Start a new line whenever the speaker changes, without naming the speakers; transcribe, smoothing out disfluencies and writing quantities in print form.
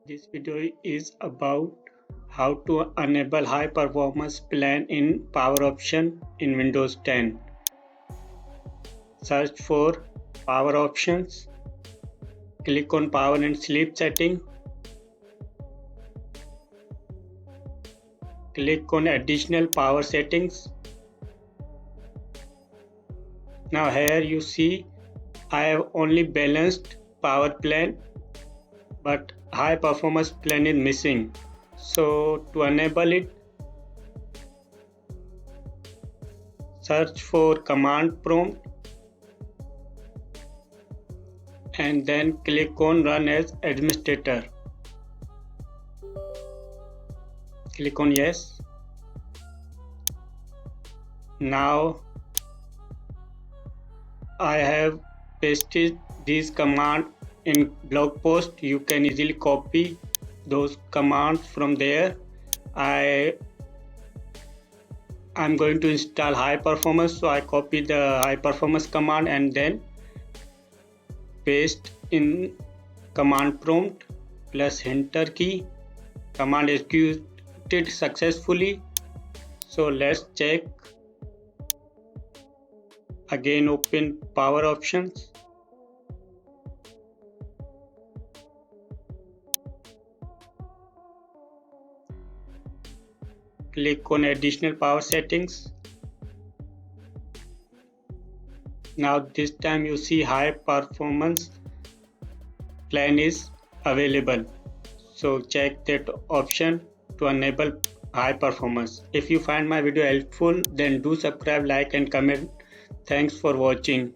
This video is about how to enable high performance plan in Power Option in Windows 10. Search for Power Options, click on Power and Sleep setting, click on Additional Power Settings. Now here you see I have only balanced power plan, but high performance plan is missing. So to enable it, search for command prompt and then click on run as administrator. Click on yes. Now I have pasted these commands in blog post. You can easily copy those commands from there. I'm going to install high performance, so I copy the high performance command and then paste in command prompt plus enter key. Command executed successfully. So let's check. Again open power options. Click on additional power settings. Now this time you see high performance plan is available. So check that option to enable high performance. If you find my video helpful, then do subscribe, like and comment. Thanks for watching.